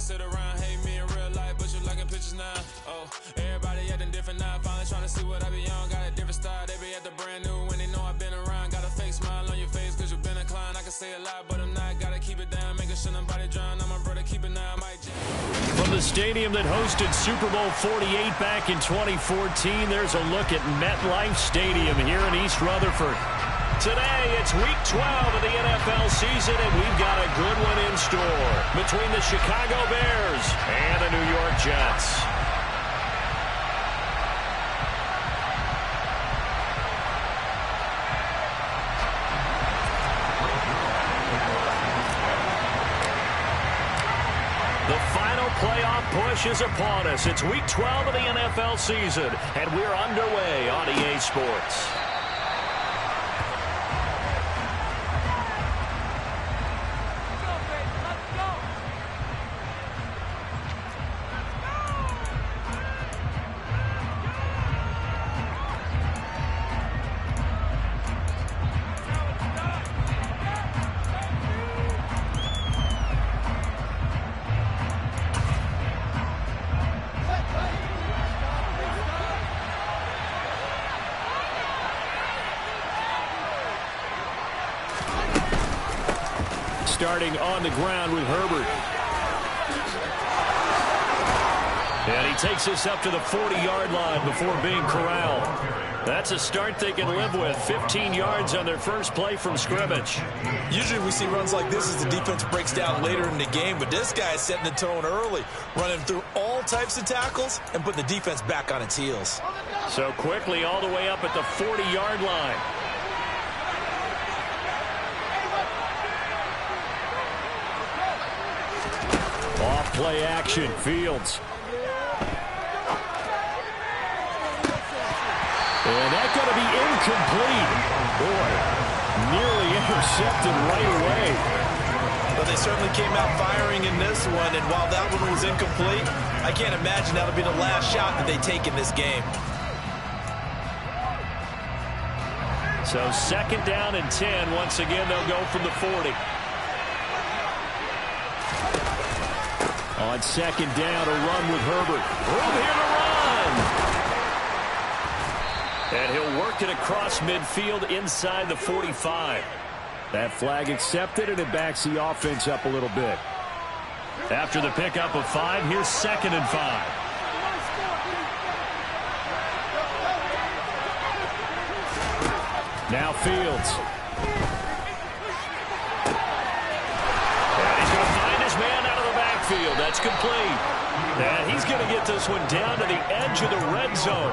sit around, hate me in real life, but you liking pictures now. Oh, everybody acting different now. Finally trying to see what I be on. Got a different style, they be at the brand new when they know I've been around. Got a fake smile on your face, cause you've been inclined. I can say a lot, but I'm not. Gotta keep it down, making sure nobody drown. I'm my brother, keep it now. I might From the stadium that hosted Super Bowl 48 back in 2014, there's a look at MetLife Stadium here in East Rutherford. Today, it's Week 12 of the NFL season, and we've got a good one in store between the Chicago Bears and the New York Jets. The final playoff push is upon us. It's Week 12 of the NFL season, and we're underway on EA Sports. Starting on the ground with Herbert. And he takes this up to the 40-yard line before being corralled. That's a start they can live with. 15 yards on their first play from scrimmage. Usually we see runs like this as the defense breaks down later in the game, but this guy is setting the tone early, running through all types of tackles and putting the defense back on its heels. So quickly all the way up at the 40-yard line. Off play action, Fields. And that's going to be incomplete. Boy, nearly intercepted right away. But they certainly came out firing in this one, and while that one was incomplete, I can't imagine that'll be the last shot that they take in this game. So second down and 10. Once again, they'll go from the 40. On second down, a run with Herbert. Room here to run. And he'll work it across midfield inside the 45. That flag accepted, and it backs the offense up a little bit. After the pickup of 5, here's second and 5. Now Fields. And he's going to find his man out of the backfield. That's complete. And he's going to get this one down to the edge of the red zone.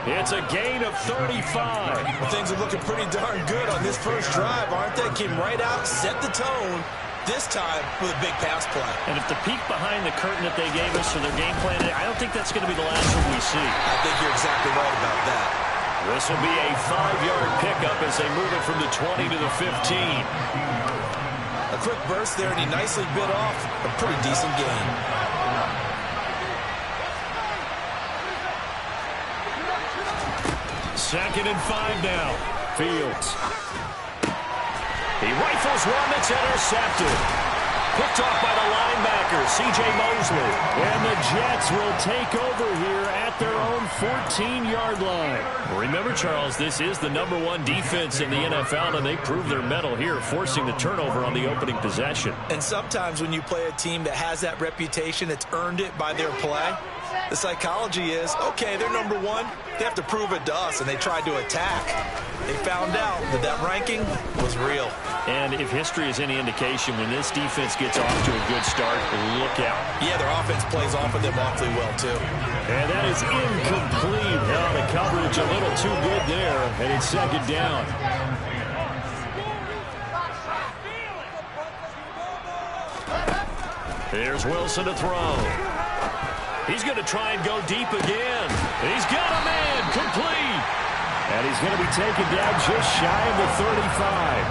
It's a gain of 35. Well, things are looking pretty darn good on this first drive, aren't they? Came right out, set the tone, this time with a big pass play. And if the peek behind the curtain that they gave us for their game plan, I don't think that's going to be the last one we see. I think you're exactly right about that. This will be a 5-yard pickup as they move it from the 20 to the 15. A quick burst there, and he nicely bit off a pretty decent gain. Second and 5 now. Fields. He rifles one that's intercepted. Picked off by the linebacker, C.J. Mosley. And the Jets will take over here at their own 14-yard line. Remember, Charles, this is the #1 defense in the NFL, and they prove their mettle here, forcing the turnover on the opening possession. And sometimes when you play a team that has that reputation, it's earned it by their play. The psychology is, okay, they're #1. They have to prove it to us, and they tried to attack. They found out that that ranking was real. And if history is any indication, when this defense gets off to a good start, look out. Yeah, their offense plays off of them awfully well, too. And that is incomplete. Now the coverage a little too good there, and it's second down. Here's Wilson to throw. He's going to try and go deep again. He's got a man, complete. And he's going to be taken down just shy of the 35.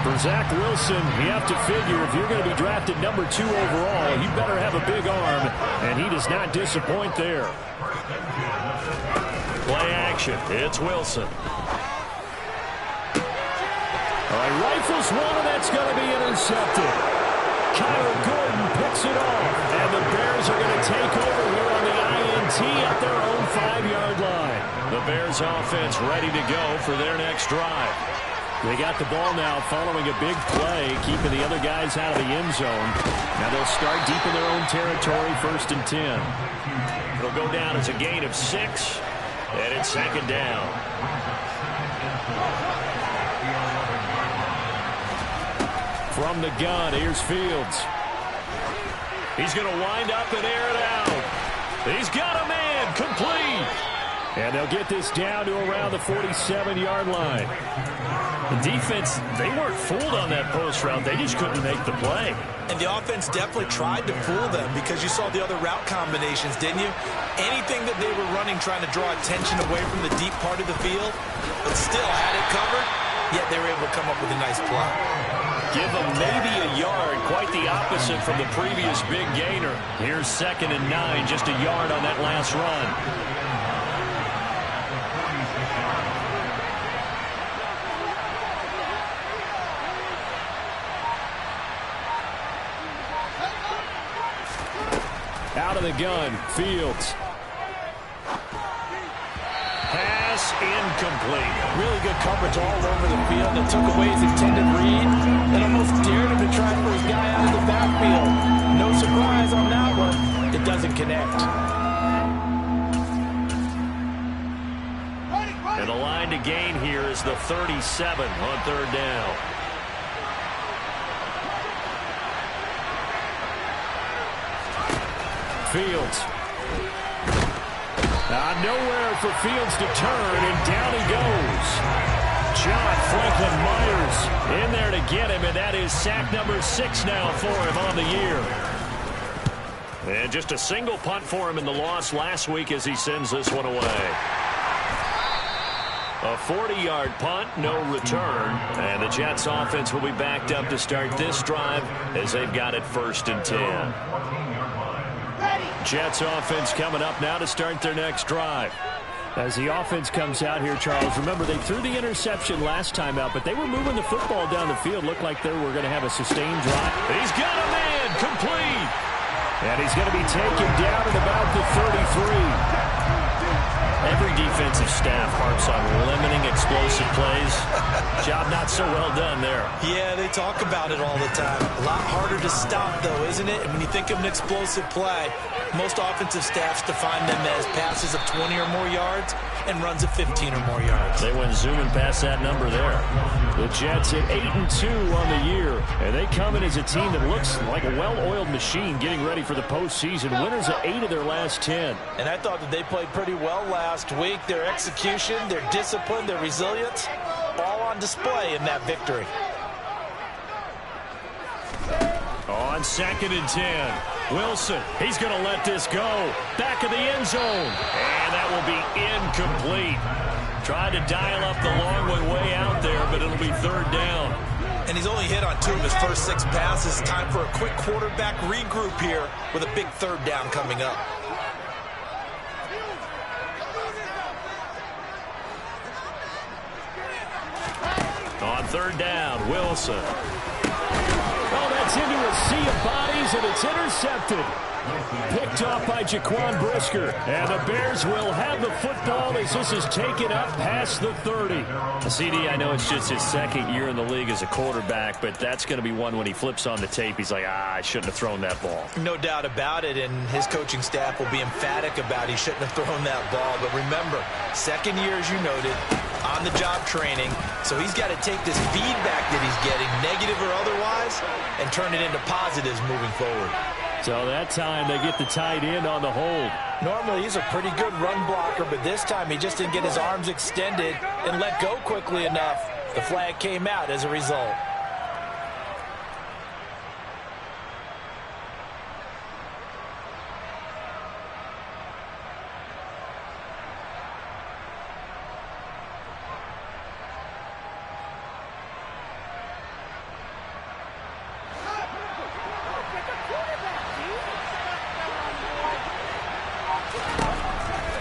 For Zach Wilson, you have to figure if you're going to be drafted #2 overall, you better have a big arm, and he does not disappoint there. Play action. It's Wilson. All right, rifles one, and that's going to be intercepted. Kyler Gordon picks it off, and the Bears offense ready to go for their next drive. They got the ball now following a big play, keeping the other guys out of the end zone. Now they'll start deep in their own territory, 1st and 10. It'll go down as a gain of 6, and it's 2nd down. From the gun, here's Fields. He's going to wind up and air it out. He's got a man, complete. And they'll get this down to around the 47-yard line. The defense, they weren't fooled on that post route. They just couldn't make the play. And the offense definitely tried to fool them because you saw the other route combinations, didn't you? Anything that they were running trying to draw attention away from the deep part of the field, but still had it covered, yet they were able to come up with a nice play. Give them maybe a yard, quite the opposite from the previous big gainer. Here's 2nd and 9, just a yard on that last run. Out of the gun, Fields. Pass incomplete. Really good coverage all over the field. It took away his intended read and almost dared him to try for his guy out of the backfield. No surprise on that one. It doesn't connect. And the line to gain here is the 37 on 3rd down. Fields. Nowhere for Fields to turn, and down he goes. John Franklin Myers in there to get him, and that is sack number 6 now for him on the year. And just a single punt for him in the loss last week as he sends this one away. A 40-yard punt, no return, and the Jets offense will be backed up to start this drive as they've got it 1st and 10. Jets offense coming up now to start their next drive. As the offense comes out here, Charles, remember they threw the interception last time out, but they were moving the football down the field. Looked like they were going to have a sustained drive. He's got a man, complete. And he's going to be taken down at about the 33. Every defensive staff harps on limiting explosive plays. Job not so well done there. Yeah, they talk about it all the time. A lot harder to stop, though, isn't it? And when you think of an explosive play, most offensive staffs define them as passes of 20 or more yards and runs of 15 or more yards. They went zooming past that number there. The Jets at 8-2 on the year, and they come in as a team that looks like a well-oiled machine getting ready for the postseason. Winners of 8 of their last 10. And I thought that they played pretty well last week. Their execution, their discipline, their resilience, all on display in that victory. On 2nd and 10, Wilson, he's going to let this go. Back of the end zone, and that will be incomplete. Tried to dial up the long one way out there, but it'll be 3rd down. And he's only hit on 2 of his first 6 passes. Time for a quick quarterback regroup here with a big 3rd down coming up. On 3rd down, Wilson. Oh, that's into a sea of bodies, and it's intercepted. Picked off by Jaquan Brisker. And the Bears will have the football as this is taken up past the 30. CD, I know it's just his 2nd year in the league as a quarterback, but that's going to be one when he flips on the tape. He's like, I shouldn't have thrown that ball. No doubt about it, and his coaching staff will be emphatic about he shouldn't have thrown that ball. But remember, 2nd year, as you noted, on-the-job training, so he's got to take this feedback that he's getting, negative or otherwise, and turn it into positives moving forward. So that time they get the tight end on the hold. Normally he's a pretty good run blocker, but this time he just didn't get his arms extended and let go quickly enough. The flag came out as a result.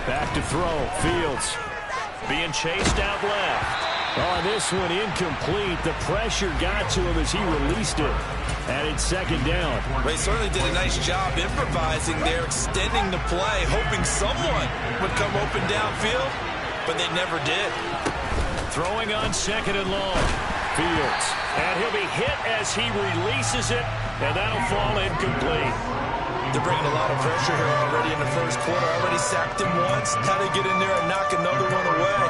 Back to throw. Fields being chased out left. On this one, incomplete. The pressure got to him as he released it. And it's 2nd down. They certainly did a nice job improvising there, extending the play, hoping someone would come open downfield. but they never did. Throwing on 2nd and long. Fields. And he'll be hit as he releases it, and that'll fall incomplete. They're bringing a lot of pressure here already in the first quarter. Already sacked him once. Had to get in there and knock another one away.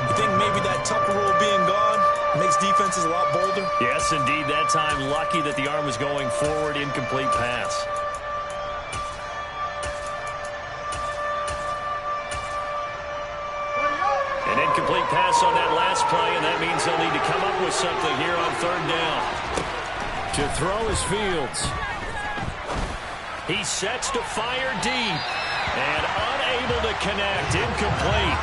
You think maybe that Tucker rule being gone makes defenses a lot bolder? Yes, indeed. That time, lucky that the arm was going forward. Incomplete pass. An incomplete pass on that last play, and that means they'll need to come up with something here on 3rd down. To throw is Fields. He sets to fire deep and unable to connect. Incomplete.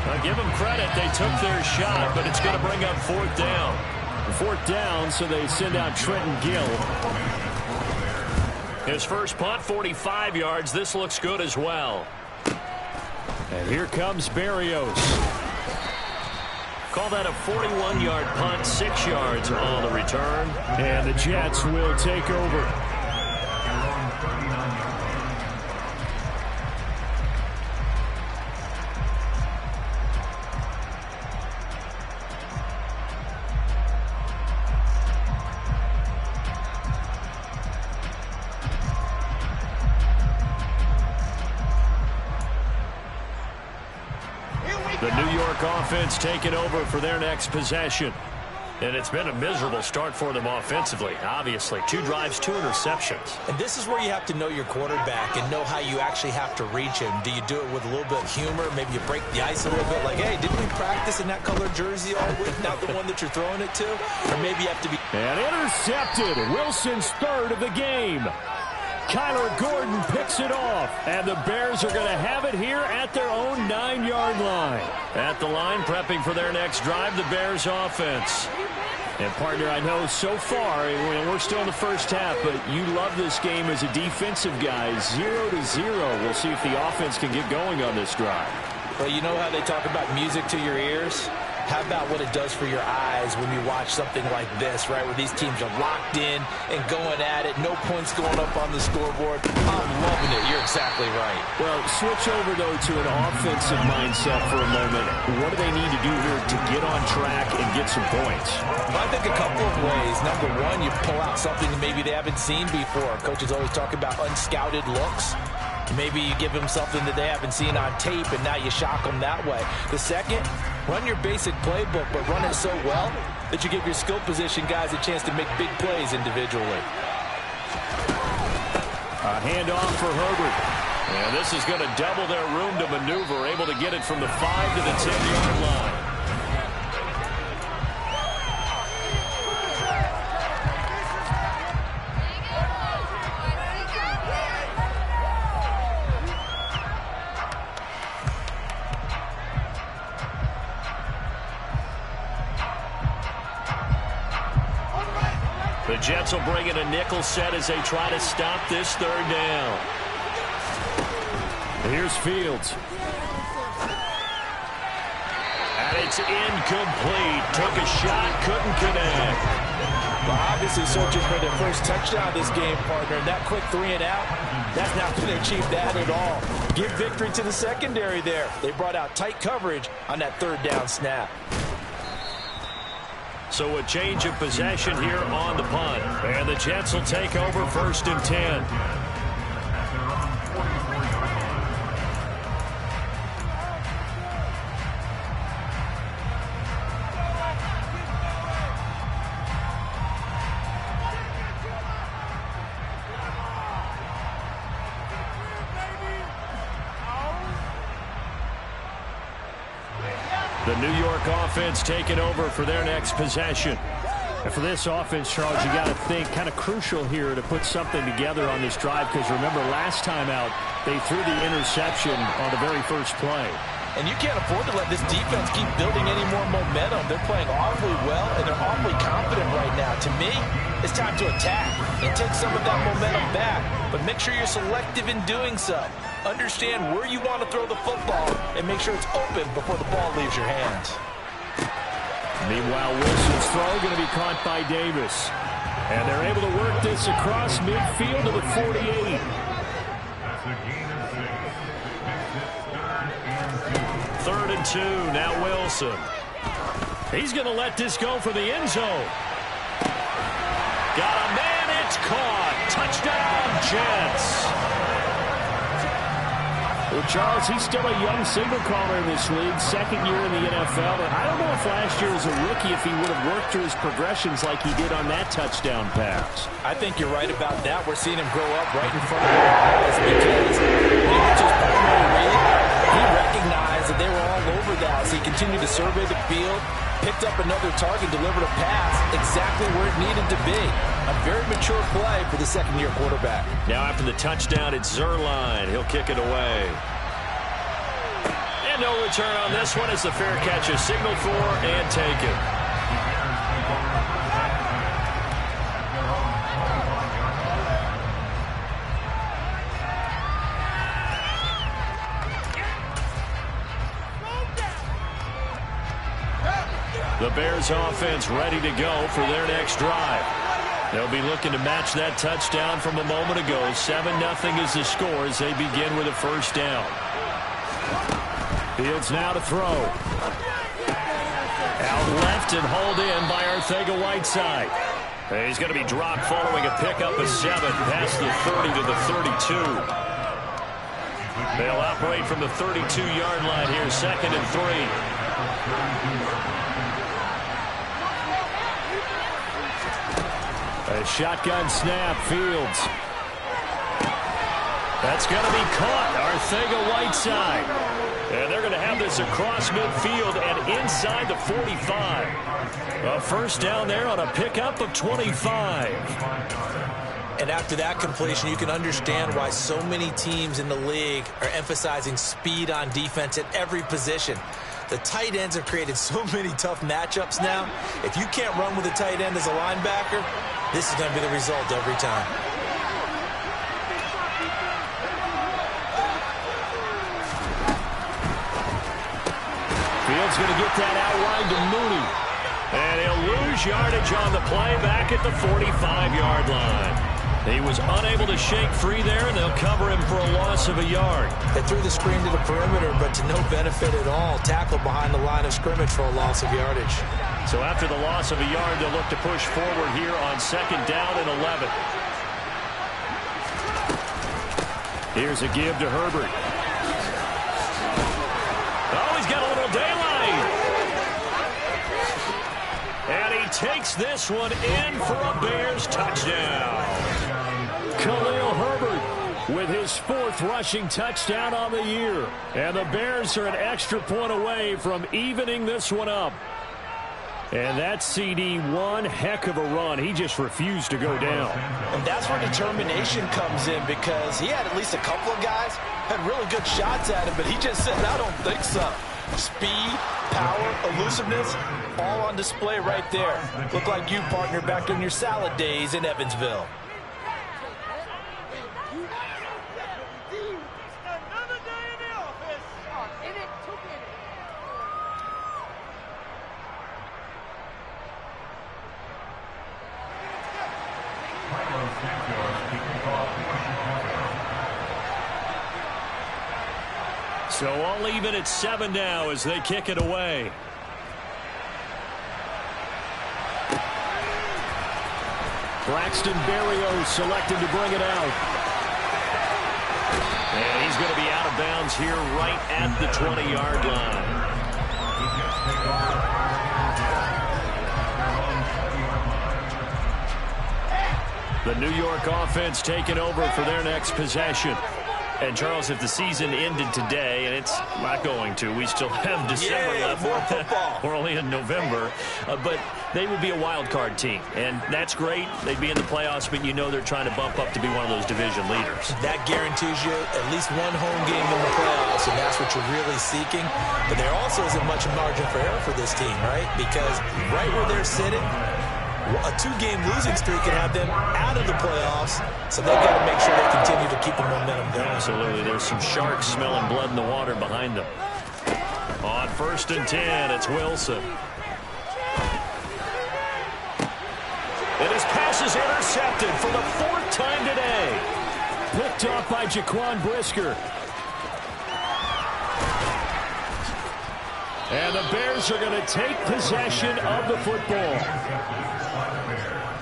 I'll give them credit. They took their shot, but it's going to bring up 4th down. 4th down, so they send out Trenton Gill. His first punt, 45 yards. This looks good as well. And here comes Berrios. Call that a 41-yard punt, 6 yards on the return. And the Jets will take over. The New York offense taking over for their next possession. And it's been a miserable start for them offensively, obviously. 2 drives, 2 interceptions. And this is where you have to know your quarterback and know how you actually have to reach him. Do you do it with a little bit of humor? Maybe you break the ice a little bit, like, hey, didn't we practice in that colored jersey all week? Not the one that you're throwing it to? Or maybe you have to be... And intercepted. Wilson's 3rd of the game. Kyler Gordon picks it off, and the Bears are going to have it here at their own 9-yard line. At the line, prepping for their next drive, the Bears offense. And, partner, I know so far, we're still in the first half, but you love this game as a defensive guy. 0-0. We'll see if the offense can get going on this drive. Well, you know how they talk about music to your ears? How about what it does for your eyes when you watch something like this, right, where these teams are locked in and going at it, no points going up on the scoreboard. I'm loving it. You're exactly right. Well, switch over, though, to an offensive mindset for a moment. What do they need to do here to get on track and get some points? Well, I think a couple of ways. Number one, you pull out something that maybe they haven't seen before. Coaches always talk about unscouted looks. Maybe you give them something that they haven't seen on tape, and now you shock them that way. The second, run your basic playbook, but run it so well that you give your skill position guys a chance to make big plays individually. A handoff for Herbert. And this is going to double their room to maneuver, able to get it from the 5 to the 10-yard line. The Jets will bring in a nickel set as they try to stop this 3rd down. Here's Fields. And it's incomplete. Took a shot, couldn't connect. Well, obviously searching for their first touchdown this game, partner. And that quick 3 and out, that's not going to achieve that at all. Give victory to the secondary there. They brought out tight coverage on that 3rd down snap. So a change of possession here on the punt. And the Jets will take over 1st and 10. The New York offense taking over for their next possession. And for this offense, Charles, you got to think kind of crucial here to put something together on this drive, because remember last time out they threw the interception on the very first play. And you can't afford to let this defense keep building any more momentum. They're playing awfully well, and they're awfully confident right now. To me, it's time to attack and take some of that momentum back. But make sure you're selective in doing so. Understand where you want to throw the football and make sure it's open before the ball leaves your hands. Meanwhile, Wilson's throw going to be caught by Davis. And they're able to work this across midfield to the 48. 3rd and 2. Now Wilson. He's going to let this go for the end zone. Got a man. It's caught. Touchdown, Jets. Well, Charles, he's still a young signal caller in this league, second year in the NFL. And I don't know if last year as a rookie if he would have worked through his progressions like he did on that touchdown pass. I think you're right about that. We're seeing him grow up right in front of our eyes because when he was primary read, he recognized that they were all over that. So he continued to survey the field, picked up another target, delivered a pass exactly where it needed to be. A very mature play for the second-year quarterback. Now after the touchdown, it's Zuerlein. He'll kick it away. And no return on this one as the fair catch is signaled for and taken. The Bears offense ready to go for their next drive. They'll be looking to match that touchdown from a moment ago. 7-0 is the score as they begin with a first down. Fields now to throw. Out left and hauled in by Arcega-Whiteside. He's going to be dropped following a pickup of 7 past the 30 to the 32. They'll operate from the 32-yard line here, 2nd and 3. A shotgun snap, Fields. That's going to be caught, Arcega-Whiteside. And they're going to have this across midfield and inside the 45. A first down there on a pickup of 25. And after that completion, you can understand why so many teams in the league are emphasizing speed on defense at every position. The tight ends have created so many tough matchups now. If you can't run with a tight end as a linebacker, this is going to be the result every time. Fields going to get that outline to Mooney. And he'll lose yardage on the play back at the 45-yard line. He was unable to shake free there, and they'll cover him for a loss of a yard. They threw the screen to the perimeter, but to no benefit at all. Tackled behind the line of scrimmage for a loss of yardage. So after the loss of a yard, they'll look to push forward here on 2nd down and 11. Here's a give to Herbert. Oh, he's got a little daylight. And he takes this one in for a Bears touchdown. Khalil Herbert with his 4th rushing touchdown on the year. And the Bears are an extra point away from evening this one up. And that CD, one heck of a run. He just refused to go down. And that's where determination comes in, because he had at least a couple of guys had really good shots at him, but he just said, I don't think so. Speed, power, elusiveness, all on display right there. Look like you, partner, back in your salad days in Evansville. So all even at 7 now as they kick it away. Braxton Berrios selected to bring it out. And he's going to be out of bounds here right at the 20-yard line. The New York offense taking over for their next possession. And, Charles, if the season ended today, and it's not going to, we still have December left. More football. We're only in November. But they would be a wild card team. And that's great. They'd be in the playoffs, but you know they're trying to bump up to be one of those division leaders. That guarantees you at least one home game in the playoffs, and that's what you're really seeking. But there also isn't much margin for error for this team, right? Because right where they're sitting, a 2-game losing streak can have them out of the playoffs, so they've got to make sure they continue to keep the momentum going. Absolutely. There's some sharks smelling blood in the water behind them. On 1st and 10, it's Wilson. And his pass is intercepted for the 4th time today. Picked off by Jaquan Brisker. And the Bears are going to take possession of the football.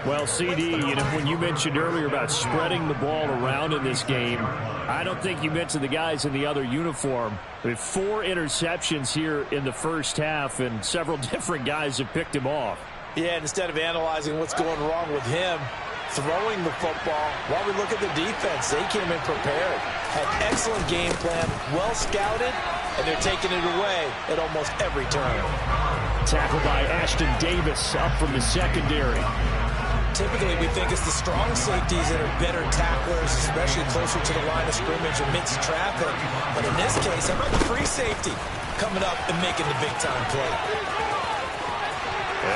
Well, CD, when you mentioned earlier about spreading the ball around in this game, I don't think you mentioned the guys in the other uniform. We have 4 interceptions here in the first half, and several different guys have picked him off. Yeah, and instead of analyzing what's going wrong with him, throwing the football, while we look at the defense, they came in prepared. Had excellent game plan, well scouted, and they're taking it away at almost every turn. Tackled by Ashton Davis up from the secondary. Typically, we think it's the strong safeties that are better tacklers, especially closer to the line of scrimmage amidst traffic. But in this case, how about the free safety coming up and making the big-time play?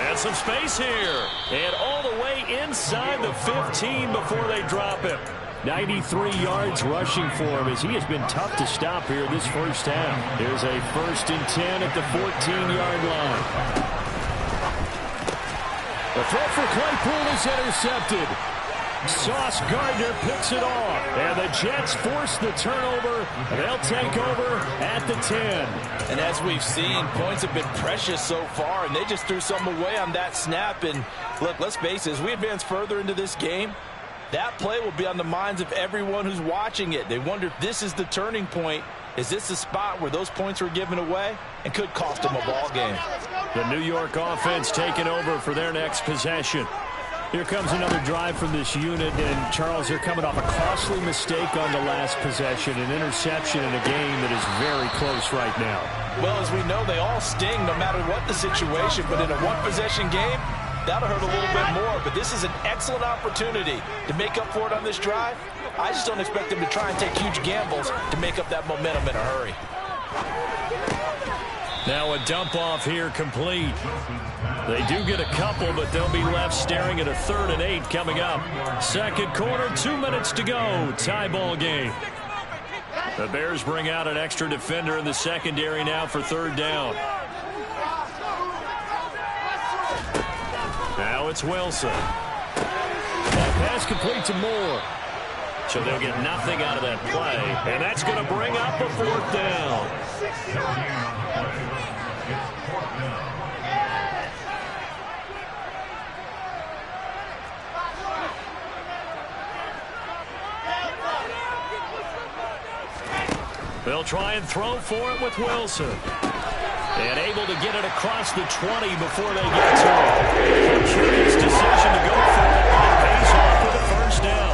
And some space here. And all the way inside the 15 before they drop him. 93 yards rushing for him as he has been tough to stop here this first half. There's a 1st and 10 at the 14-yard line. The throw for Claypool is intercepted. Sauce Gardner picks it off. And the Jets force the turnover. They'll take over at the 10. And as we've seen, points have been precious so far, and they just threw some away on that snap. And look, let's face it, as we advance further into this game, that play will be on the minds of everyone who's watching it. They wonder if this is the turning point. Is this the spot where those points were given away and could cost them a ball game? The New York offense taking over for their next possession. Here comes another drive from this unit, and Charles, they're coming off a costly mistake on the last possession, an interception in a game that is very close right now. Well, as we know, they all sting no matter what the situation, but in a one-possession game, that'll hurt a little bit more. But this is an excellent opportunity to make up for it on this drive. I just don't expect them to try and take huge gambles to make up that momentum in a hurry. Now a dump off here complete. They do get a couple, but they'll be left staring at a 3rd and 8 coming up. Second quarter, 2 minutes to go. Tie ball game. The Bears bring out an extra defender in the secondary now for 3rd down. Now it's Wilson. That pass complete to Moore. So they'll get nothing out of that play. And that's going to bring up a 4th down. They'll try and throw for it with Wilson. And able to get it across the 20 before they get to it. A curious decision to go for it. And it pays off with a 1st down.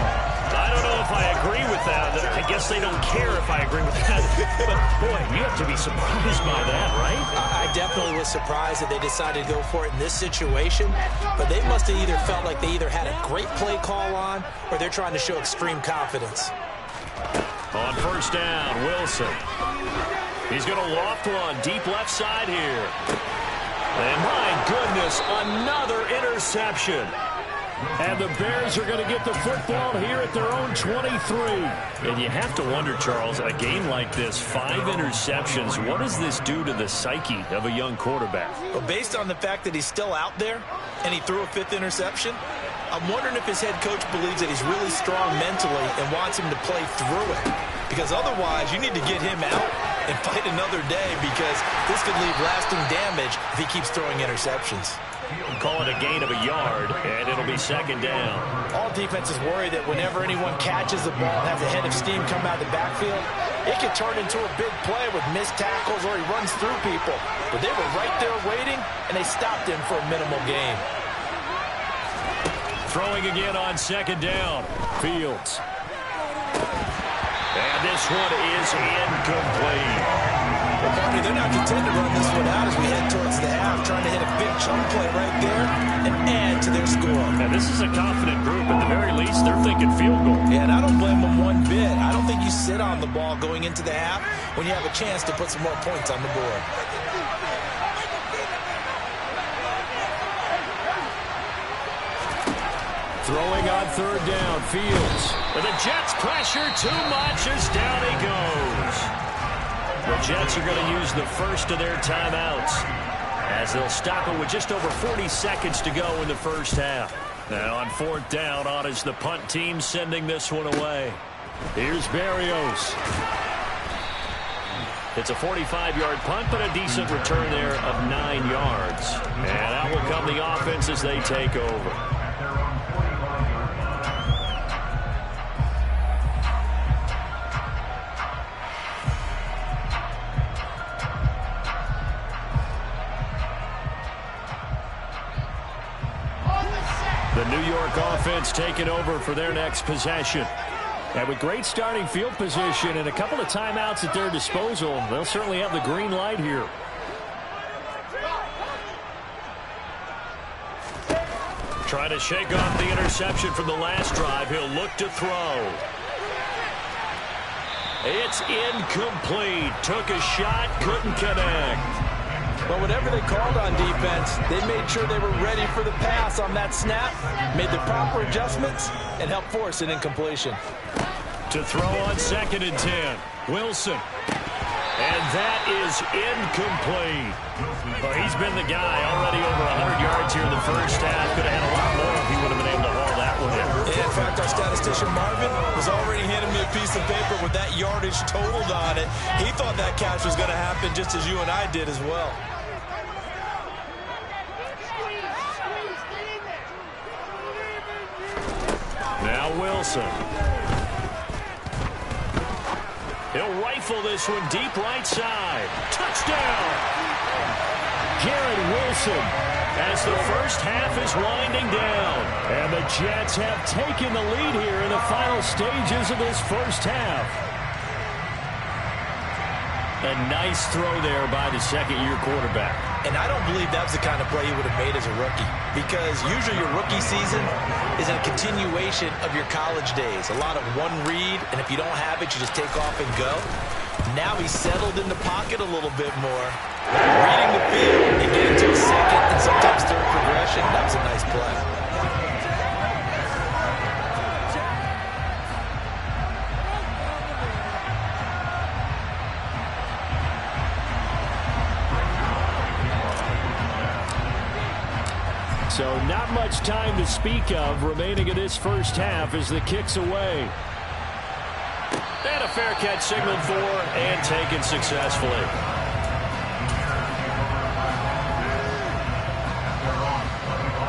I don't know if I agree with that. I guess they don't care if I agree with that. But, boy, you have to be surprised by that, right? I definitely was surprised that they decided to go for it in this situation. But they must have either felt like they either had a great play call on or they're trying to show extreme confidence. On 1st down, Wilson. He's going to loft one deep left side here. And my goodness, another interception. And the Bears are going to get the football here at their own 23. And you have to wonder, Charles, a game like this, 5 interceptions, what does this do to the psyche of a young quarterback? Well, based on the fact that he's still out there and he threw a 5th interception, I'm wondering if his head coach believes that he's really strong mentally and wants him to play through it. Because otherwise, you need to get him out and fight another day because this could leave lasting damage if he keeps throwing interceptions. Call it a gain of a yard, and it'll be 2nd down. All defenses worry that whenever anyone catches the ball and has a head of steam come out of the backfield, it could turn into a big play with missed tackles or he runs through people. But they were right there waiting, and they stopped him for a minimal gain. Throwing again on 2nd down. Fields. And this one is incomplete. Well, Barney, they're not content to run this one out as we head towards the half, trying to hit a big chunk play right there and add to their score. And this is a confident group. At the very least, they're thinking field goal. Yeah, and I don't blame them one bit. I don't think you sit on the ball going into the half when you have a chance to put some more points on the board. Throwing on 3rd down, Fields. And the Jets pressure too much as down he goes. The Jets are going to use the first of their timeouts as they'll stop it with just over 40 seconds to go in the first half. Now on 4th down, on is the punt team sending this one away. Here's Berrios. It's a 45-yard punt, but a decent return there of 9 yards. And out will come the offense as they take over. The New York offense taking over for their next possession. And with great starting field position and a couple of timeouts at their disposal, they'll certainly have the green light here. Trying to shake off the interception from the last drive. He'll look to throw. It's incomplete. Took a shot, couldn't connect. But whatever they called on defense, they made sure they were ready for the pass on that snap, made the proper adjustments, and helped force an incompletion. To throw on 2nd and 10, Wilson. And that is incomplete. Well, he's been the guy already over 100 yards here in the first half. Could have had a lot more if he would have been able to haul that one in. In fact, our statistician Marvin was already handing me a piece of paper with that yardage totaled on it. He thought that catch was going to happen just as you and I did as well. Now Wilson. He'll rifle this one deep right side. Touchdown! Garrett Wilson as the first half is winding down. And the Jets have taken the lead here in the final stages of this first half. A nice throw there by the second-year quarterback. And I don't believe that was the kind of play he would have made as a rookie, because usually your rookie season is a continuation of your college days. A lot of one read, and if you don't have it, you just take off and go. Now he's settled in the pocket a little bit more, reading the field and getting to a second and sometimes third progression. That was a nice play. So not much time to speak of remaining in this first half as the kick's away. And a fair catch signaled for and taken successfully.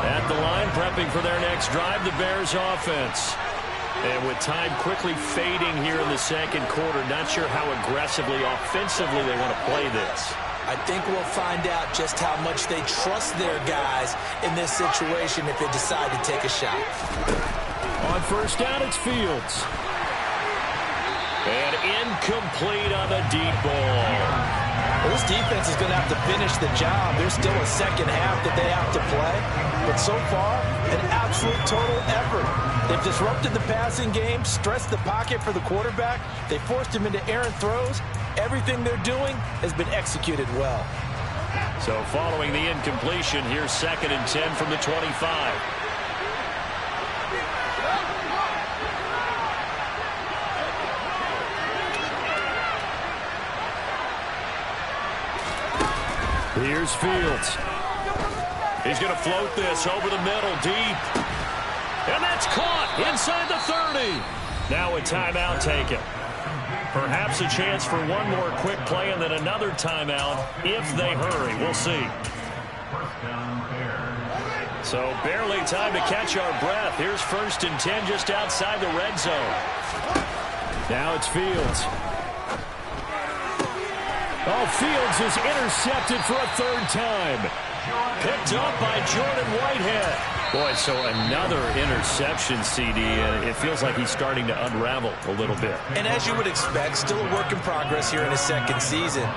At the line, prepping for their next drive, the Bears offense. And with time quickly fading here in the second quarter, not sure how aggressively, offensively they want to play this. I think we'll find out just how much they trust their guys in this situation if they decide to take a shot. On first down, it's Fields. And incomplete on the deep ball. Well, this defense is going to have to finish the job. There's still a second half that they have to play. But so far, an absolute total effort. They've disrupted the passing game, stressed the pocket for the quarterback. They forced him into errant throws. Everything they're doing has been executed well. So following the incompletion, here's 2nd and 10 from the 25. Here's Fields. He's going to float this over the middle, deep. And that's caught inside the 30. Now a timeout taken. Perhaps a chance for one more quick play and then another timeout if they hurry. We'll see. So barely time to catch our breath. Here's 1st and 10 just outside the red zone. Now it's Fields. Oh, Fields is intercepted for a 3rd time. Picked up by Jordan Whitehead. Boy, so another interception, CD, and it feels like he's starting to unravel a little bit. And as you would expect, still a work in progress here in his second season.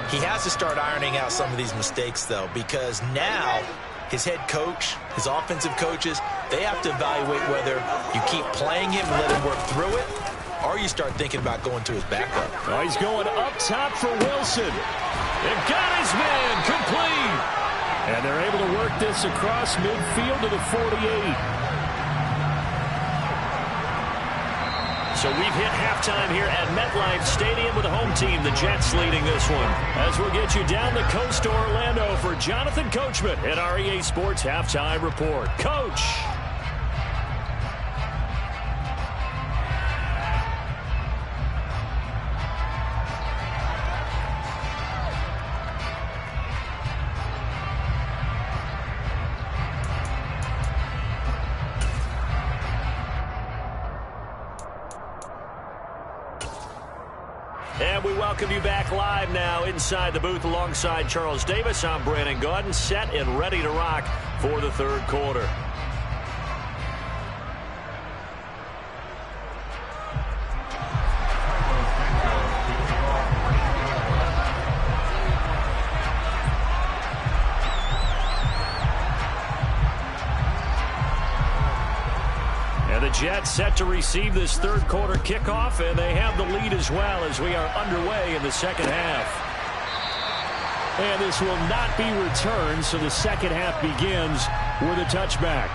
He has to start ironing out some of these mistakes, though, because now his head coach, his offensive coaches, they have to evaluate whether you keep playing him and let him work through it, or you start thinking about going to his backup. Oh, he's going up top for Wilson. And got his man complete. And they're able to work this across midfield to the 48. So we've hit halftime here at MetLife Stadium with the home team, the Jets, leading this one. As we'll get you down the coast to Orlando for Jonathan Coachman at our EA Sports Halftime Report. Coach. And we welcome you back live now inside the booth alongside Charles Davis. I'm Brandon Gaudin, set and ready to rock for the third quarter. The Jets set to receive this third quarter kickoff, and they have the lead as well as we are underway in the second half. And this will not be returned, so the second half begins with a touchback.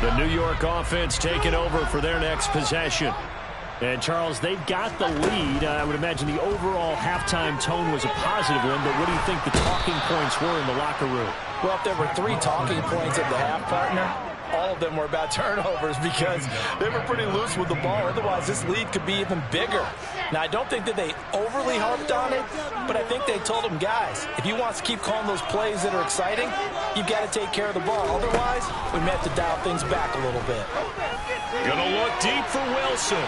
The New York offense taking over for their next possession. And, Charles, they've got the lead. I would imagine the overall halftime tone was a positive one, but what do you think the talking points were in the locker room? Well, if there were 3 talking points at the half, partner, all of them were about turnovers because they were pretty loose with the ball. Otherwise, this lead could be even bigger. Now, I don't think that they overly harped on it, but I think they told them, guys, if you want to keep calling those plays that are exciting, you've got to take care of the ball. Otherwise, we may have to dial things back a little bit. Gonna look deep for Wilson.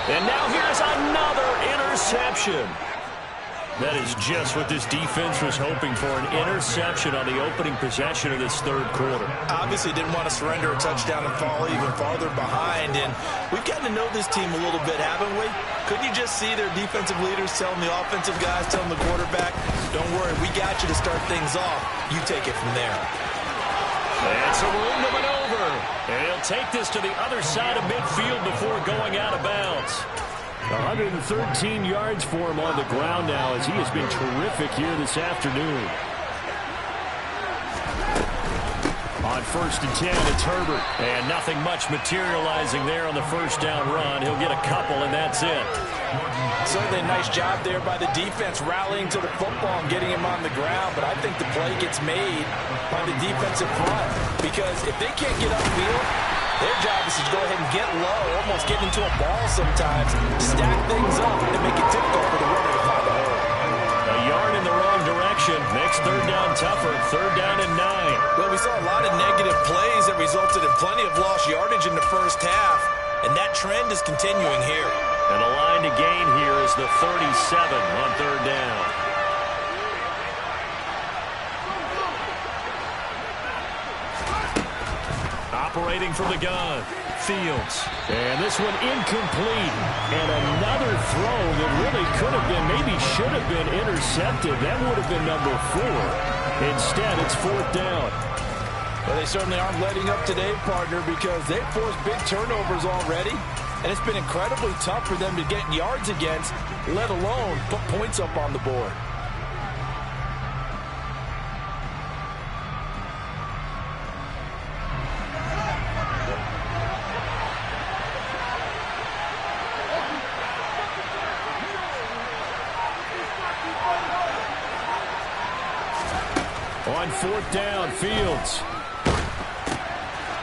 And now here's another interception. That is just what this defense was hoping for, an interception on the opening possession of this third quarter. Obviously didn't want to surrender a touchdown and fall even farther behind, and we've gotten to know this team a little bit, haven't we? Couldn't you just see their defensive leaders telling the offensive guys, telling the quarterback, don't worry, we got you to start things off. You take it from there. And some room to maneuver. And he'll take this to the other side of midfield before going out of bounds. 113 yards for him on the ground now as he has been terrific here this afternoon. On 1st and 10, it's Herbert. And nothing much materializing there on the first down run. He'll get a couple, and that's it. Certainly a nice job there by the defense rallying to the football and getting him on the ground, but I think the play gets made by the defensive front because if they can't get upfield, their job is to go ahead and get low, almost get into a ball sometimes, stack things up, and make it difficult for the runner to find a hole. A yard in the wrong direction makes third down tougher. Third down and 9. Well, we saw a lot of negative plays that resulted in plenty of lost yardage in the first half, and that trend is continuing here. And a line to gain here is the 37 on third down. Operating from the gun, Fields. And this one incomplete. And another throw that really could have been, maybe should have been intercepted. That would have been number 4. Instead, it's 4th down. Well, they certainly aren't letting up today, partner, because they've forced big turnovers already. And it's been incredibly tough for them to get yards against, let alone put points up on the board. On 4th down, Fields.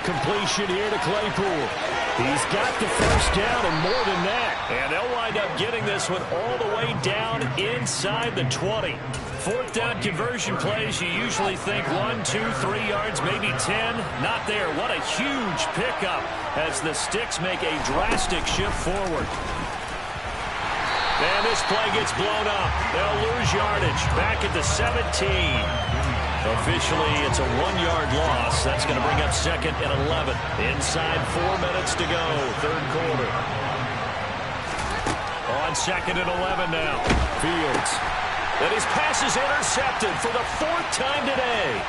Completion here to Claypool. He's got the first down and more than that. And they'll wind up getting this one all the way down inside the 20. 4th down conversion plays, you usually think 1, 2, 3 yards, maybe 10. Not there. What a huge pickup as the Sticks make a drastic shift forward. And this play gets blown up. They'll lose yardage back at the 17. Officially, it's a 1-yard loss. That's going to bring up 2nd and 11. Inside 4 minutes to go, third quarter. On 2nd and 11 now, Fields. And his pass is intercepted for the 4th time today.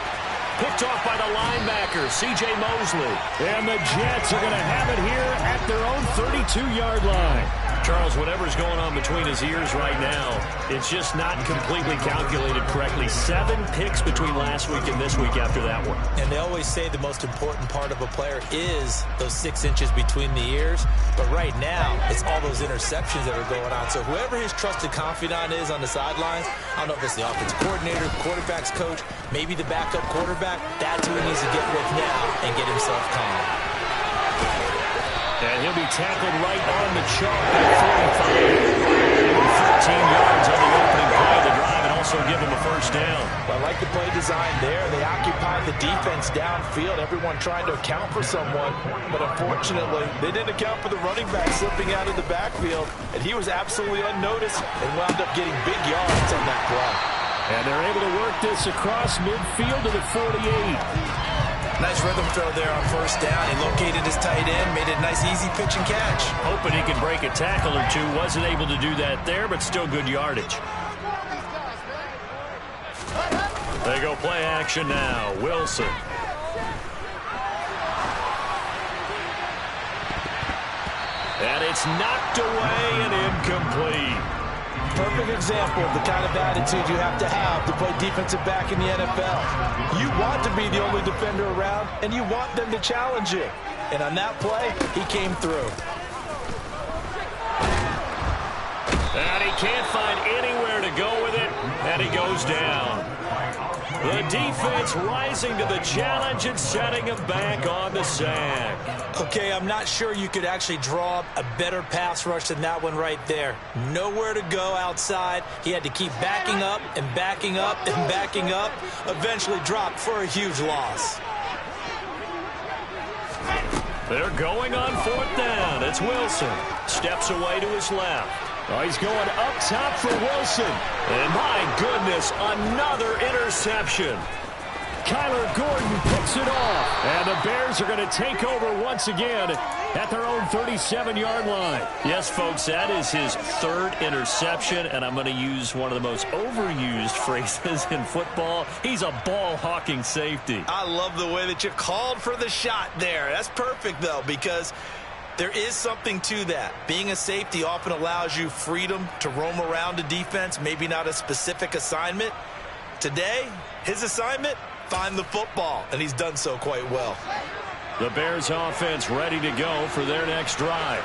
Picked off by the linebacker, C.J. Mosley. And the Jets are going to have it here at their own 32-yard line. Charles, whatever's going on between his ears right now, it's just not completely calculated correctly. 7 picks between last week and this week after that one. And they always say the most important part of a player is those 6 inches between the ears. But right now, it's all those interceptions that are going on. So whoever his trusted confidant is on the sidelines, I don't know if it's the offensive coordinator, quarterback's coach, maybe the backup quarterback, that's who he needs to get with now and get himself calm. And he'll be tackled right on the chalk at 45. 13 yards on the opening play of the drive and also give him a first design there. They occupied the defense downfield, everyone trying to account for someone. But unfortunately, they didn't account for the running back slipping out of the backfield, and he was absolutely unnoticed and wound up getting big yards on that play. And they're able to work this across midfield to the 48. Nice rhythm throw there on first down. He located his tight end, made it a nice easy pitch and catch. Hoping he can break a tackle or two. Wasn't able to do that there, but still good yardage. They go play action now. Wilson. And it's knocked away and incomplete. Perfect example of the kind of attitude you have to play defensive back in the NFL. You want to be the only defender around, and you want them to challenge you. And on that play, he came through. And he can't find anywhere to go with it, and he goes down. The defense rising to the challenge and setting him back on the sack. Okay, I'm not sure you could actually draw up a better pass rush than that one right there. Nowhere to go outside. He had to keep backing up and backing up and backing up. Eventually dropped for a huge loss. They're going on fourth down. It's Wilson. Steps away to his left. Oh, he's going up top for Wilson. And my goodness, another interception. Kyler Gordon picks it off. And the Bears are going to take over once again at their own 37-yard line. Yes, folks, that is his third interception, and I'm going to use one of the most overused phrases in football. He's a ball-hawking safety. I love the way that you called for the shot there. That's perfect, though, because there is something to that. Being a safety often allows you freedom to roam around a defense, maybe not a specific assignment. Today, his assignment, find the football, and he's done so quite well. The Bears offense ready to go for their next drive.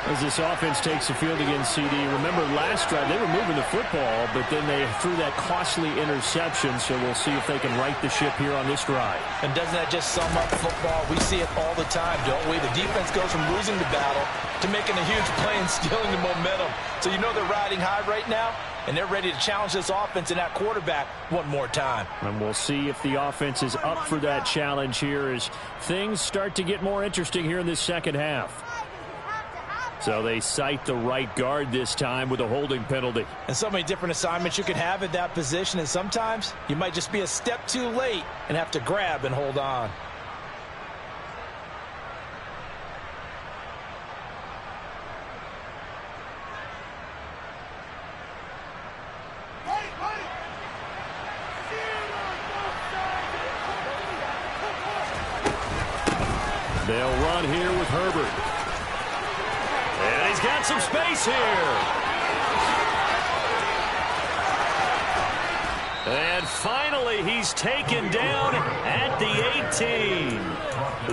As this offense takes the field against CD, remember last drive they were moving the football, but then they threw that costly interception, so we'll see if they can right the ship here on this drive. And doesn't that just sum up football? We see it all the time, don't we? The defense goes from losing the battle to making a huge play and stealing the momentum. So you know they're riding high right now, and they're ready to challenge this offense and that quarterback one more time. And we'll see if the offense is up for that challenge here as things start to get more interesting here in this second half. So they cite the right guard this time with a holding penalty. And so many different assignments you can have at that position, and sometimes you might just be a step too late and have to grab and hold on. They'll run here with Herbert. And he's got some space here. And finally, he's taken down at the 18.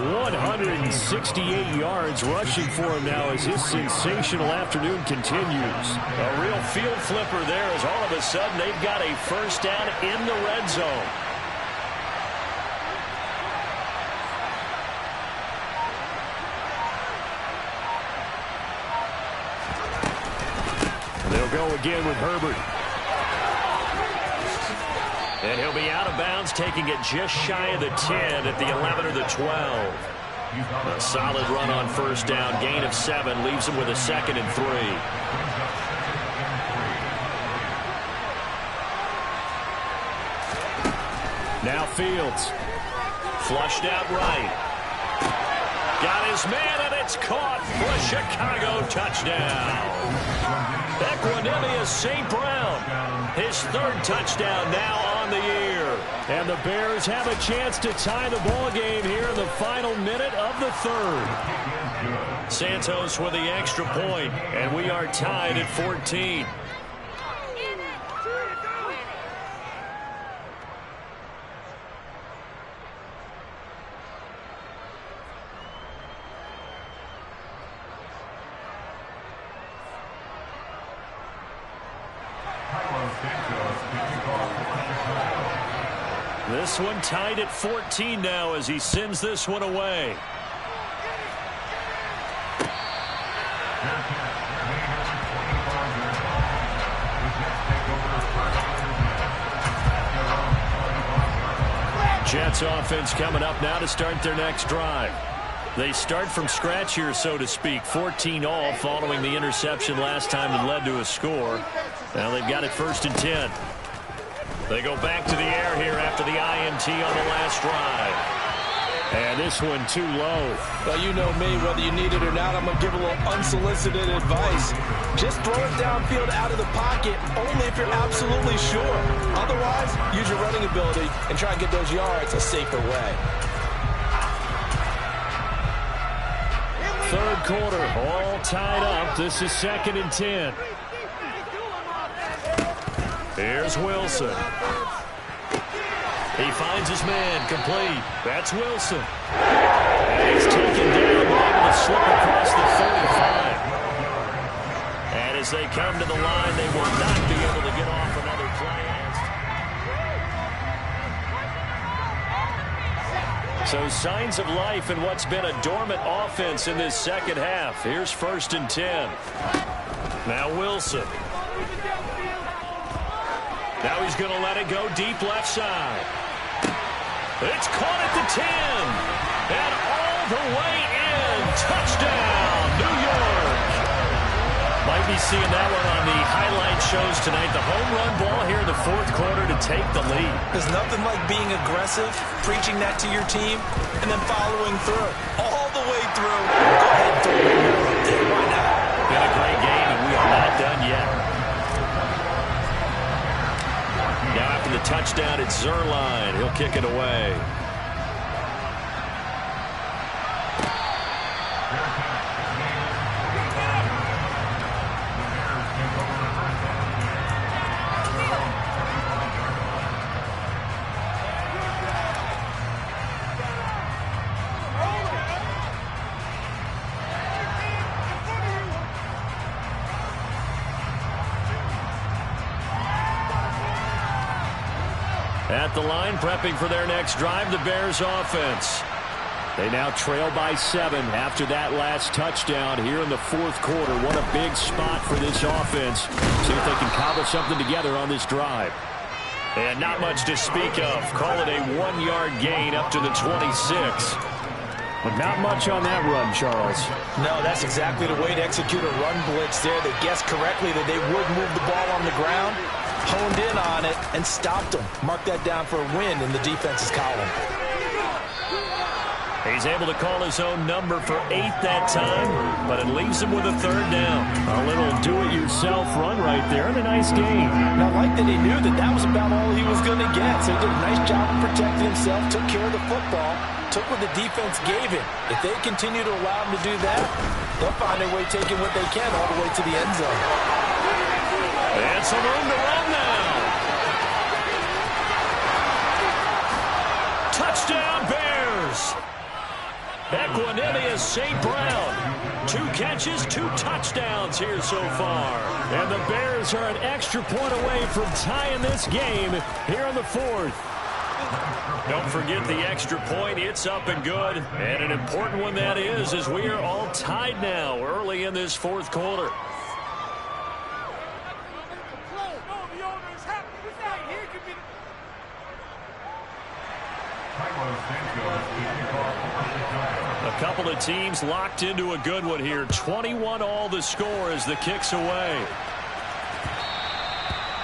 168 yards rushing for him now as his sensational afternoon continues. A real field flipper there as all of a sudden they've got a first down in the red zone. They'll go again with Herbert. And he'll be out of bounds, taking it just shy of the 10 at the 11 or the 12. A solid run on first down, gain of 7, leaves him with a 2nd and 3. Now Fields. Flushed out right. Got his man, and it's caught for a Chicago touchdown. Equanimeous St. Brown, his 3rd touchdown now on the year. And the Bears have a chance to tie the ball game here in the final minute of the 3rd. Santos with the extra point, and we are tied at 14. This one tied at 14 now as he sends this one away. Jets offense coming up now to start their next drive. They start from scratch here, so to speak. 14 all following the interception last time that led to a score. Now they've got it 1st and 10. They go back to the air here after the INT on the last drive. And this one too low. Well, you know me, whether you need it or not, I'm going to give a little unsolicited advice. Just throw it downfield out of the pocket, only if you're absolutely sure. Otherwise, use your running ability and try and get those yards a safer way. Third quarter, all tied up. This is 2nd and 10. Here's Wilson. He finds his man, complete. That's Wilson. And he's taken down, able to slip across the 35. And as they come to the line, they will not be able to get off another play. So signs of life in what's been a dormant offense in this second half. Here's 1st and 10. Now Wilson. Now he's going to let it go deep left side. It's caught at the 10. And all the way in. Touchdown, New York. Might be seeing that one on the highlight shows tonight. The home run ball here in the 4th quarter to take the lead. There's nothing like being aggressive, preaching that to your team, and then following through. All the way through. Go ahead and throw it in. Why not? Been a great game, and we are not done yet. Now after the touchdown, it's Zuerlein. He'll kick it away. At the line, prepping for their next drive, the Bears offense. They now trail by 7 after that last touchdown here in the 4th quarter. What a big spot for this offense. See if they can cobble something together on this drive. And not much to speak of. Call it a 1-yard gain up to the 26. But not much on that run, Charles. No, that's exactly the way to execute a run blitz there. They guessed correctly that they would move the ball on the ground, honed in on it, and stopped them. Mark that down for a win in the defense's column. He's able to call his own number for 8 that time, but it leaves him with a 3rd down. A little do-it-yourself run right there, and a nice game. And I like that he knew that that was about all he was going to get. So he did a nice job of protecting himself, took care of the football, took what the defense gave him. If they continue to allow him to do that, they'll find a way taking what they can all the way to the end zone. And some room to run now. Touchdown, Bears. Equanimeous St. Brown. 2 catches, 2 touchdowns here so far. And the Bears are an extra point away from tying this game here in the 4th. Don't forget the extra point. It's up and good. And an important one that is, as we are all tied now early in this 4th quarter. A couple of teams locked into a good one here. 21 all the score as the kick's away.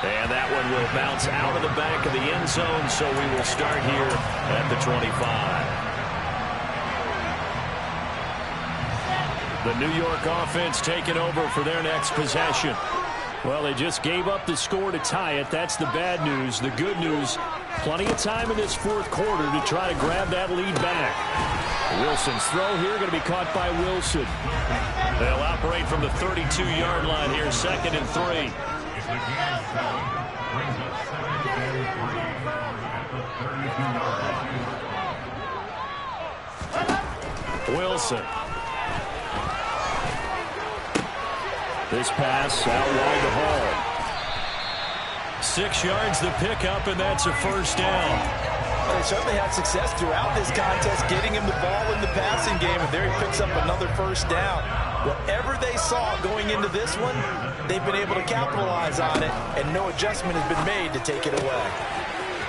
And that one will bounce out of the back of the end zone, so we will start here at the 25. The New York offense taking over for their next possession. Well, they just gave up the score to tie it. That's the bad news. The good news, plenty of time in this 4th quarter to try to grab that lead back. Wilson's throw here going to be caught by Wilson. They'll operate from the 32-yard line here, 2nd and 3. Wilson. This pass out wide to Hall. 6 yards the pickup, and that's a 1st down. Well, they certainly had success throughout this contest, getting him the ball in the passing game, and there he picks up another 1st down. Whatever they saw going into this one, they've been able to capitalize on it, and no adjustment has been made to take it away.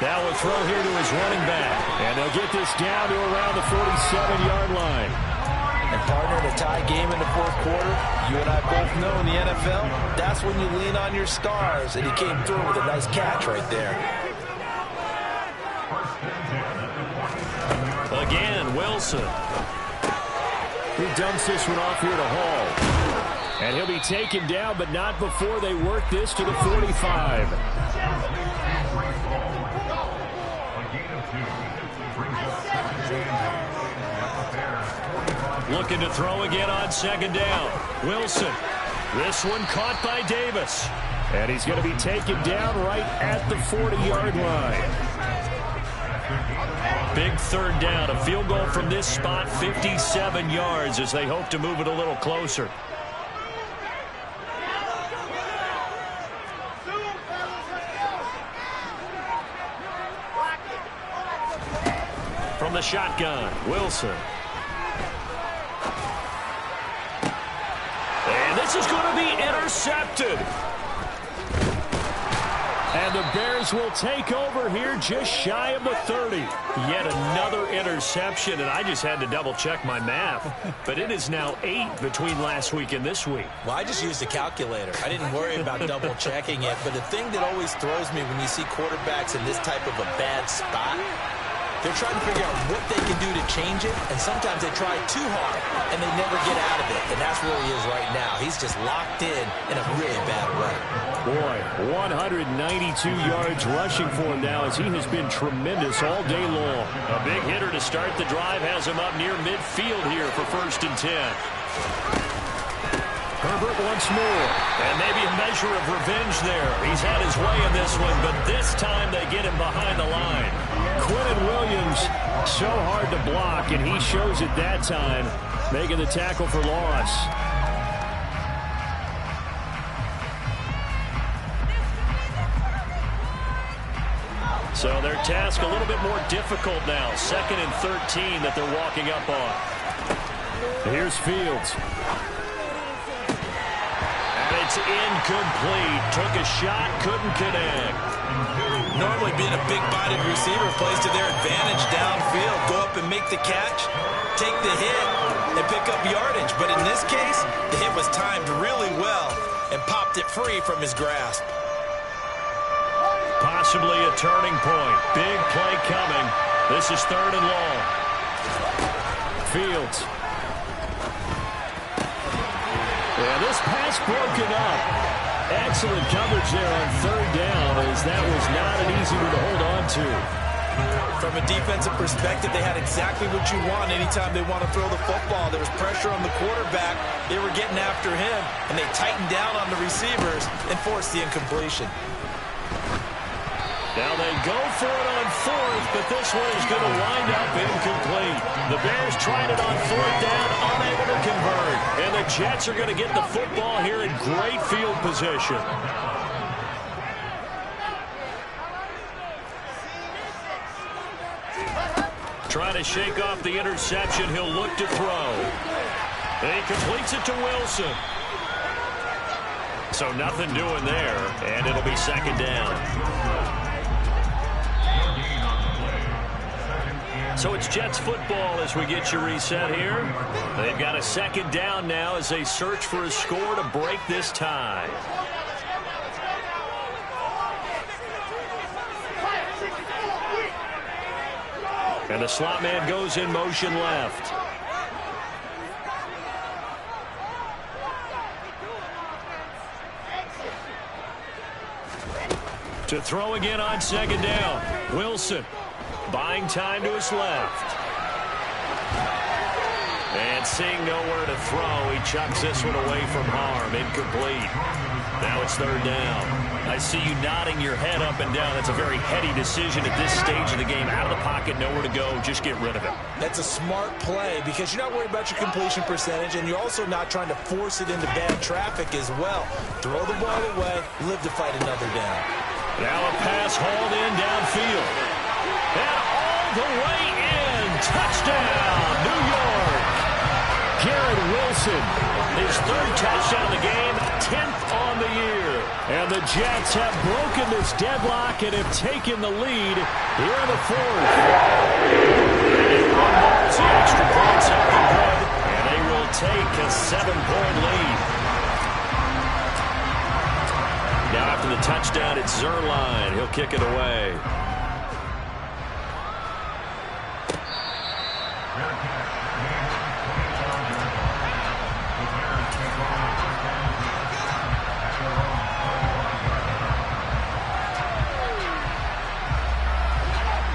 Now a throw here to his running back. And they'll get this down to around the 47-yard line. And partner, in a tie game in the fourth quarter, you and I both know in the NFL, that's when you lean on your stars. And he came through with a nice catch right there. Again, Wilson. He dumps this one off here to Hall. And he'll be taken down, but not before they work this to the 45. Looking to throw again on second down. Wilson. This one caught by Davis. And he's going to be taken down right at the 40-yard line. Big third down. A field goal from this spot, 57 yards, as they hope to move it a little closer. From the shotgun, Wilson. And this is going to be intercepted. And the Bears will take over here just shy of the 30. Yet another interception, and I just had to double-check my math. But it is now 8 between last week and this week. Well, I just used a calculator. I didn't worry about double-checking it. But the thing that always throws me when you see quarterbacks in this type of a bad spot, they're trying to figure out what they can do to change it, and sometimes they try too hard, and they never get out of it. And that's where he is right now. He's just locked in a really bad way. Boy, 192 yards rushing for him now as he has been tremendous all day long. A big hitter to start the drive has him up near midfield here for 1st and 10. Herbert once more. And maybe a measure of revenge there. He's had his way in this one, but this time they get him behind the line. Quinnen Williams, so hard to block, and he shows it that time, making the tackle for loss. So their task a little bit more difficult now. 2nd and 13 that they're walking up on. Here's Fields. It's incomplete. Took a shot, couldn't connect. Normally being a big-bodied receiver plays to their advantage downfield. Go up and make the catch, take the hit, and pick up yardage. But in this case, the hit was timed really well and popped it free from his grasp. Possibly a turning point. Big play coming. This is 3rd and long. Fields. Yeah, this pass broken up. Excellent coverage there on 3rd down, as that was not an easy one to hold on to. From a defensive perspective, they had exactly what you want anytime they want to throw the football. There was pressure on the quarterback. They were getting after him, and they tightened down on the receivers and forced the incompletion. Now they go for it on 4th, but this one is going to wind up incomplete. The Bears tried it on 4th down, unable to convert. And the Jets are going to get the football here in great field position. Trying to shake off the interception. He'll look to throw. And he completes it to Wilson. So nothing doing there, and it'll be 2nd down. So it's Jets football as we get you reset here. They've got a 2nd down now as they search for a score to break this tie. And the slot man goes in motion left. To throw again on 2nd down. Wilson. Buying time to his left. And seeing nowhere to throw, he chucks this one away from harm. Incomplete. Now it's 3rd down. I see you nodding your head up and down. That's a very heady decision at this stage of the game. Out of the pocket, nowhere to go. Just get rid of it. That's a smart play because you're not worried about your completion percentage, and you're also not trying to force it into bad traffic as well. Throw the ball away, live to fight another down. Now a pass hauled in downfield. And all the way in. Touchdown, New York. Garrett Wilson. His 3rd touchdown of the game, 10th on the year. And the Jets have broken this deadlock and have taken the lead here in the fourth. And one more as the extra points have been good, and they will take a 7-point lead. Now after the touchdown, it's Zuerlein. He'll kick it away.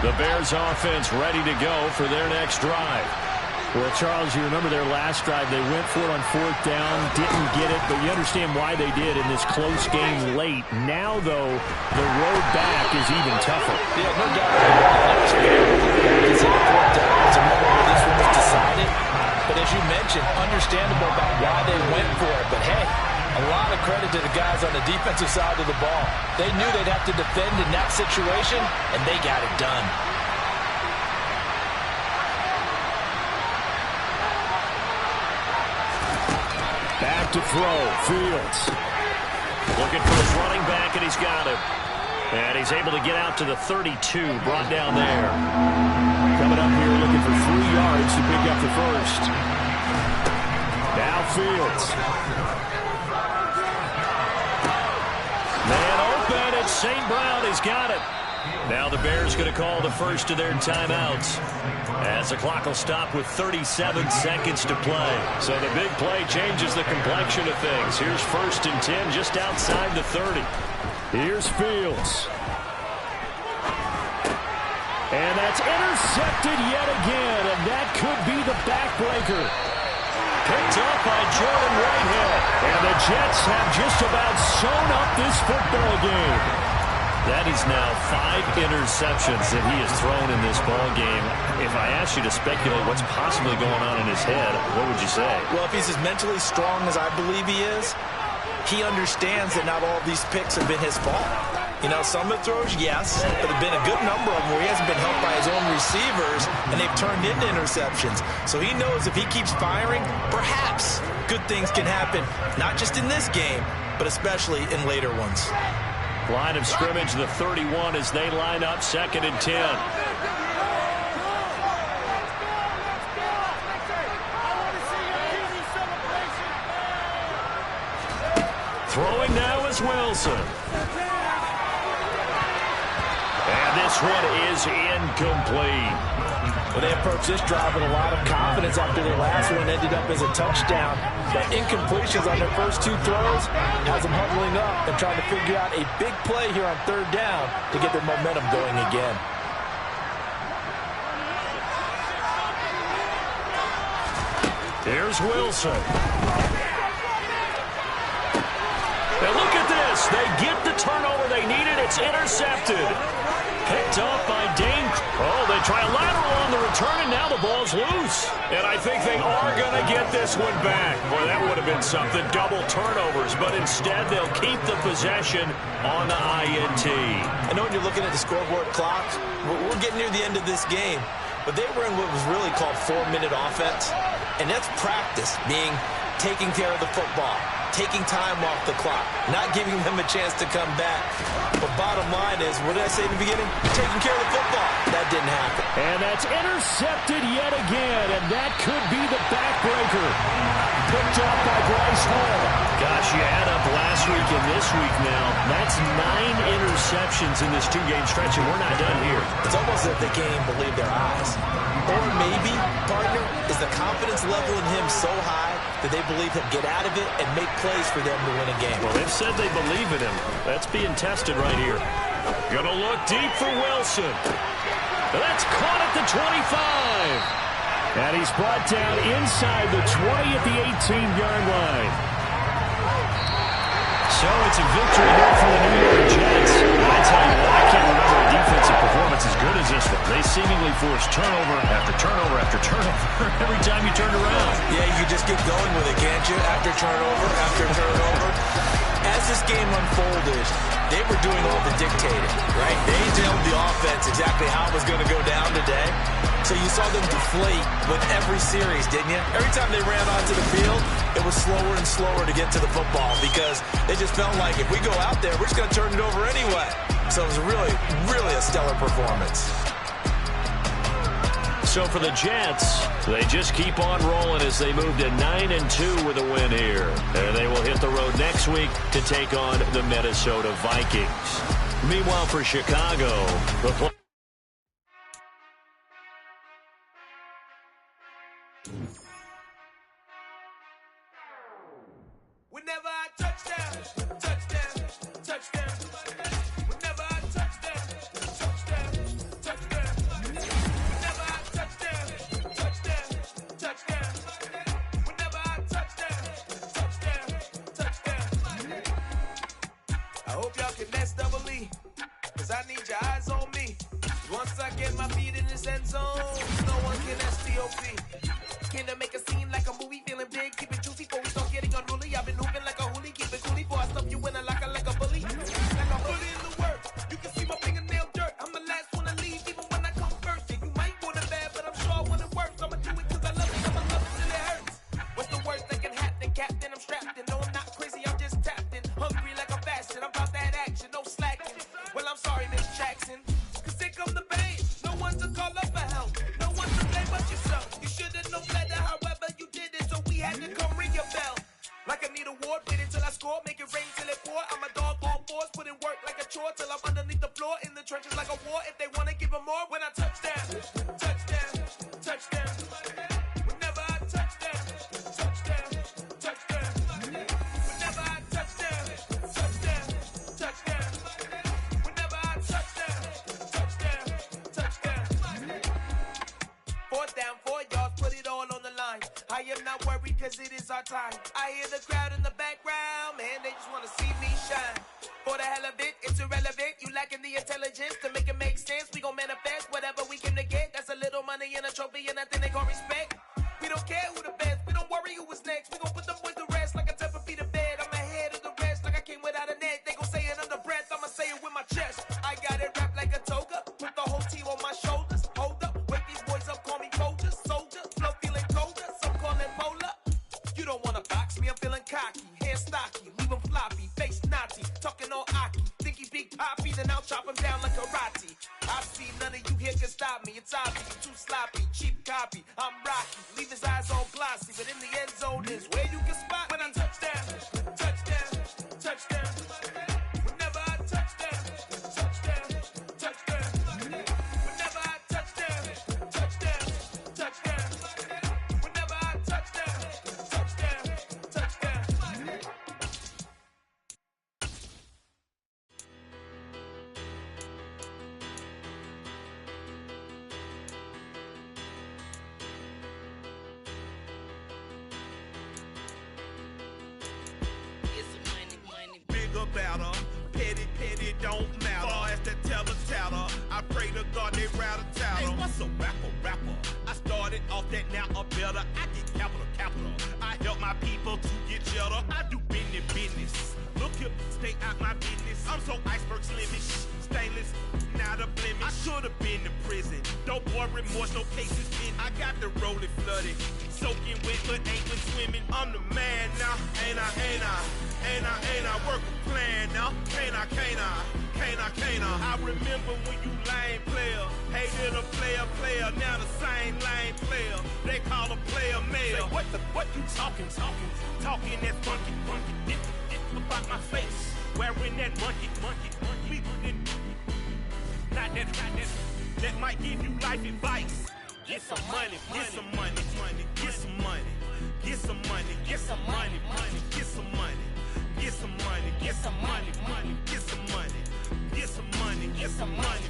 The Bears offense ready to go for their next drive. Well, Charles, you remember their last drive. They went for it on 4th down, didn't get it, but you understand why they did in this close game late. Now, though, the road back is even tougher. Yeah, no doubt about it. It's a 4th down. It's a moment where this one was decided. But as you mentioned, understandable about why they went for it. But, hey, a lot of credit to the guys on the defensive side of the ball. They knew they'd have to defend in that situation, and they got it done. Back to throw. Fields. Looking for his running back, and he's got it. And he's able to get out to the 32, brought down there. Coming up here looking for 3 yards to pick up the first. Now Fields. Man open, it's St. Brown. He's got it. Now the Bears going to call the first of their timeouts as the clock will stop with 37 seconds to play. So the big play changes the complexion of things. Here's 1st and 10 just outside the 30. Here's Fields. And that's intercepted yet again, and that could be the backbreaker. Picked up by Jordan Whitehead. And the Jets have just about sewn up this football game. That is now 5 interceptions that he has thrown in this ball game. If I asked you to speculate what's possibly going on in his head, what would you say? Well, if he's as mentally strong as I believe he is, he understands that not all of these picks have been his fault. You know, some of the throws, yes, but there have been a good number of them where he hasn't been helped by his own receivers, and they've turned into interceptions. So he knows if he keeps firing, perhaps good things can happen, not just in this game, but especially in later ones. Line of scrimmage, the 31, as they line up 2nd and 10. Throwing now is Wilson. And this one is incomplete. Well, they approached this drive with a lot of confidence after their last one ended up as a touchdown. But incompletions on their first 2 throws has them huddling up and trying to figure out a big play here on 3rd down to get their momentum going again. Here's Wilson. And look at this. They get the turnover they needed. It's intercepted. Picked up by Dane. Oh, they try a lateral on the return, and now the ball's loose. And I think they are going to get this one back. Boy, that would have been something. Double turnovers. But instead, they'll keep the possession on the INT. I know when you're looking at the scoreboard clock, we're getting near the end of this game. But they were in what was really called 4-minute offense. And that's practice, meaning taking care of the football, taking time off the clock, not giving them a chance to come back. But bottom line is, what did I say in the beginning? Taking care of the football. That didn't happen. And that's intercepted yet again, and that could be the backbreaker. Picked up by Bryce Hall. Gosh, you add up last week and this week now. That's 9 interceptions in this 2-game stretch, and we're not done here. It's almost as if they can't even believe their eyes. Or maybe, partner, is the confidence level in him so high that they believe he'll get out of it and make plays for them to win a game. Well, they've said they believe in him. That's being tested right here. Gonna look deep for Wilson. That's caught at the 25. And he's brought down inside the 20 at the 18-yard line. So it's a victory here for the New York Jets. I tell you what, I can't remember a defensive performance as good as this one. They seemingly forced turnover after turnover after turnover every time you turned around. Yeah, you just keep going with it, can't you? After turnover after turnover. As this game unfolded, they were doing all the dictating, right? They told the offense exactly how it was going to go down today. So you saw them deflate with every series, didn't you? Every time they ran onto the field, it was slower and slower to get to the football because they just felt like if we go out there, we're just going to turn it over anyway. So it was really, really a stellar performance. So for the Jets, they just keep on rolling as they move to 9-2 with a win here. And they will hit the road next week to take on the Minnesota Vikings. Meanwhile, for Chicago, whenever I touchdown, touchdown, touchdown. Whenever I touchdown, touchdown, touchdown. Whenever I touchdown, touchdown, touchdown. Whenever I touchdown, touchdown, touchdown. I hope y'all can nest double E, cause I need your eyes on me. Once I get my feet in this end zone, no one can STOP. Can I make a scene like a movie, feeling big, keep it juicy before we start getting unruly. I've been moving like a hoolie, keep it coolie before I stuff you in a locker like a bully. Like I put in the work, you can see my fingernail dirt. I'm the last one to leave, even when I come first. Yeah, you might want it bad, but I'm sure when it works, I'ma do it cause I love it, I'ma love it till it hurts. What's the worst that can happen, Captain? I'm strapped in, no I'm not crazy, I'm just tapped in. Hungry like I'm fasting, I'm about that action, no slacking. Well, I'm sorry, Miss Jackson, cause here come the pain. No one to call up for help, no one to blame but yourself. You should've known better, however you did it, so we had to come ring your bell. Like I need a ward, wait until I score, make it rain till it pour. I'm a dog, all fours, put in work like a chore till I'm underneath the floor, in the trenches like a war. If they wanna give them more, when I touchdown, touchdown, touchdown. Whenever I touchdown, touchdown, touchdown. Whenever I touchdown, touchdown, touchdown. Whenever I touchdown, touchdown, touchdown. 4th down, 4 yards, put it all on the line. I am not worried cause it is our time. I hear the crowd in the background, man, they just wanna see me shine. For the hell of it, it's irrelevant. You lacking the intelligence to make it make sense. We gon' manifest whatever we came to get. That's a little money and a trophy and nothing they call respect. We don't care who the best, we don't worry who was next. We gon' put the boys to rest like a type of feet of bed. I'm ahead of the rest like I came without a net. They gon' say it under breath, I'ma say it with my chest. I got it wrapped like a toga, put the whole team on my shoulders. Hold up, wake these boys up, call me Folger, soldier. Flow feeling colder, some call it polar. You don't wanna box me, I'm feeling cocky. Hair stocky, leave him floppy, face naughty. Talking all Aki, think he big poppy, then I'll chop him down like karate. I see none of you here can stop me. It's obvious, too sloppy, cheap copy. I'm rocky, leave his eyes all glossy, but in the end zone is where you can spot when I touchdown, touchdown, touchdown. Whenever I touchdown, touchdown, touchdown. Whenever I touchdown, touchdown, touchdown. Whenever I touchdown, touchdown, touchdown. Bigger, better, petty, petty, don't matter. Far as the teller, I pray to God they rattle tattle. Hey, what's a rapper? I started off that, now I'm better. I get capital. I help my people to get cheddar. I do business. Look here, stay out my business. I'm so iceberg slimish, stainless, not a blemish. I should have been to prison. Don't boy remorse, no cases in. I got the rolling flooded, soaking wet, but ain't been swimming. I'm the man now, ain't I? Work a plan now, can't I? I remember when you lame player, hated a player, now the same lame player. They call a player mayor. Say, what you talking that funky, dip about my face, wearing that monkey, not that might give you life advice. Get some money, get some money, get some money, get some money, get some money, get some money. Get some money, get some money, get some money, get some money, get some money,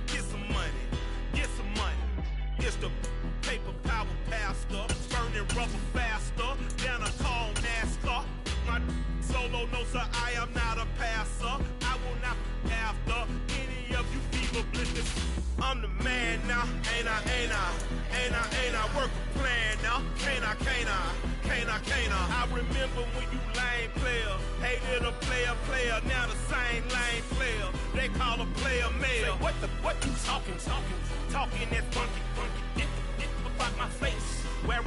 get some money, get some money. It's the paper power pastor, burning rubber faster than a call NASCAR. My solo notes are I am not a passer. I will not be after any of you fever blisters. I'm the man now, ain't I? Work a plan now, can't I? I remember when you lame player, hated a player, now the same lame player. They call a player mayor. Say, what you talking that funky, my face.